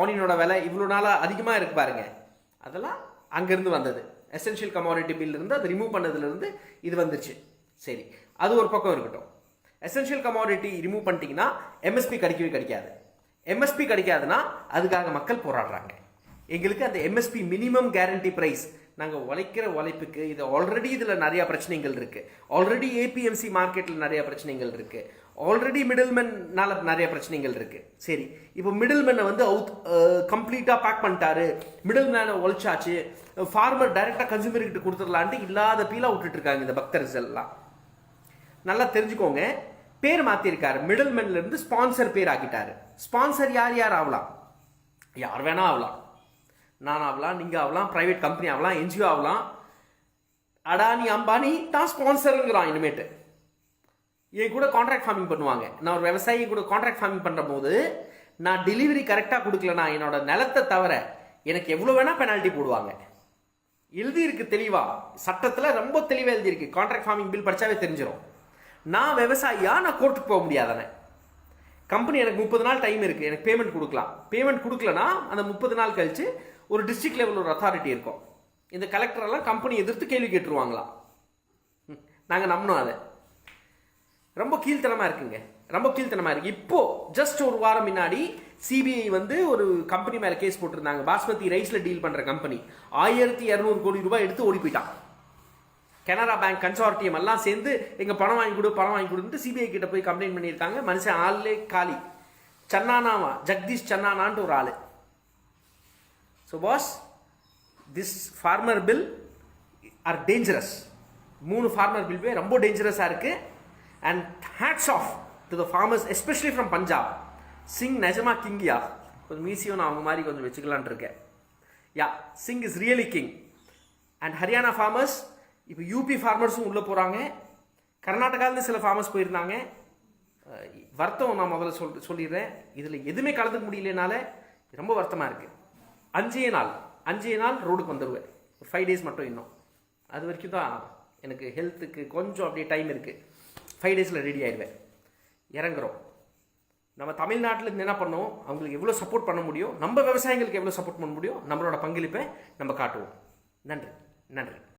ஆனியனோட விலை இவ்வளோ நாளாக அதிகமாக இருக்கு பாருங்க, அதெல்லாம் அங்கேருந்து வந்தது. எசென்ஷியல் கமாடிட்டி பில் இருந்து அதை ரிமூவ் பண்ணதுலேருந்து இது வந்துச்சு. சரி, அது ஒரு பக்கம் இருக்கட்டும். எசென்ஷியல் கமாடிட்டி ரிமூவ் பண்ணிட்டீங்கன்னா எம்எஸ்பி கிடைக்கவே கிடைக்காது. எம்எஸ்பி கிடைக்காதுன்னா அதுக்காக மக்கள் போராடுறாங்க. எங்களுக்கு அந்த எம்எஸ்பி மினிமம் கேரண்டி ப்ரைஸ், நாங்கள் உழைக்கிற உழைப்புக்கு இது ஆல்ரெடி இதில் நிறையா பிரச்சனைகள் இருக்குது. ஆல்ரெடி ஏபிஎம்சி மார்க்கெட்டில் நிறையா பிரச்சனைகள் இருக்குது. ஆல்ரெடி மிடில்மேன்னால நிறைய பிரச்சனைகள் இருக்குது. சரி, இப்போ மிடில்மேனை வந்து கம்ப்ளீட்டாக பேக் பண்ணிட்டாரு, மிடில் மேனை ஒழிச்சாச்சு, ஃபார்மர் டைரெக்டாக கன்சூமர்கிட்ட கொடுத்துடலான்ட்டு இல்லாத பீலாக விட்டுட்டு இருக்காங்க இந்த பக்தர்ஸ் எல்லாம். நல்லா தெரிஞ்சுக்கோங்க, பேர் மாற்றிருக்காரு. மிடில்மேன்லேருந்து ஸ்பான்சர் பேர் ஆக்கிட்டாரு. ஸ்பான்சர் யார் யார் ஆகலாம்? யார் வேணா ஆகலாம். நான் ஆகலாம், நீங்கள் ஆகலாம், ப்ரைவேட் கம்பெனி ஆகலாம், என்ஜிஓ ஆகலாம். அடானி அம்பானி தான் ஸ்பான்சருங்கிறான். இனிமேட்டு என் கூட கான்ட்ராக்ட் ஃபார்மிங் பண்ணுவாங்க. நான் ஒரு விவசாயி கூட கான்ட்ராக்ட் ஃபார்மிங் பண்ணுற போது நான் டெலிவரி கரெக்டாக கொடுக்கலனா என்னோட நிலத்தை தவிர எனக்கு எவ்வளோ வேணால் பெனால்ட்டி போடுவாங்க. எழுதியிருக்கு தெளிவாக, சட்டத்தில் ரொம்ப தெளிவாக எழுதியிருக்கு. கான்ட்ராக்ட் ஃபார்மிங் பில் படித்தாவே தெரிஞ்சிடும். நான் விவசாயியா நான் கோர்ட்டுக்கு போக முடியாதானே? கம்பெனி எனக்கு 30 நாள் டைம் இருக்குது, எனக்கு பேமெண்ட் கொடுக்கலாம். பேமெண்ட் கொடுக்கலனா அந்த 30 நாள் கழிச்சு ஒரு டிஸ்ட்ரிக்ட் லெவல் ஒரு அத்தாரிட்டி இருக்கும். இந்த கலெக்டரெல்லாம் கம்பெனி எதிர்த்து கேள்வி கேட்டுருவாங்களாம். நாங்கள் நம்பினோம். அதை ரொம்ப கீழ்த்தனமாக இருக்குங்க, ரொம்ப கீழ்த்தனமாக இருக்குது. இப்போது ஜஸ்ட் ஒரு வாரம் முன்னாடி சிபிஐ வந்து ஒரு கம்பெனி மேலே கேஸ் போட்டிருந்தாங்க. பாஸ்மதி ரைஸில் டீல் பண்ணுற கம்பெனி 1200 கோடி ரூபாய் எடுத்து ஓடி போயிட்டான். கனரா பேங்க் கன்சார்டியம் எல்லாம் சேர்ந்து எங்கள் பணம் வாங்கி கொடுத்து சிபிஐ கிட்ட போய் கம்ப்ளைண்ட் பண்ணியிருக்காங்க. மனுஷன் ஆளே காலி. சன்னானாவா, ஜெகதீஷ் சன்னானான்ட்டு ஒரு ஆள். So boss, this farmer bill are dangerous. 3 farmer பில்வே ரொம்ப டேஞ்சரஸாக இருக்குது. And hats off to the farmers, especially from Punjab. Singh நிஜமா கிங்கியா? கொஞ்சம் மீசியும் நான் அவங்க மாதிரி கொஞ்சம் வச்சுக்கலான் இருக்கேன். Yeah, Singh is really king. And Haryana farmers, இப்போ யூபி ஃபார்மர்ஸும் உள்ளே போகிறாங்க. கர்நாடகாவிலேருந்து சில ஃபார்மர்ஸ் போயிருந்தாங்க. வருத்தம் நான் முதல்ல சொல்லிடுறேன், இதில் எதுவுமே கலந்துக்க முடியலனால ரொம்ப வருத்தமாக இருக்குது. 5 நாள் ரோடுக்கு வந்துடுவேன். ஒரு 5 days மட்டும் இன்னும். அது வரைக்கும் தான் எனக்கு ஹெல்த்துக்கு கொஞ்சம் அப்படியே டைம் இருக்குது. 5 daysல ரெடி ஆகிடுவேன். இறங்குறோம். நம்ம தமிழ்நாட்டில் என்ன பண்ணோம், அவங்களுக்கு எவ்வளோ சப்போர்ட் பண்ண முடியும், நம்ம விவசாயிகளுக்கு எவ்வளோ சப்போர்ட் பண்ண முடியும், நம்மளோட பங்களிப்பை நம்ம காட்டுவோம். நன்றி.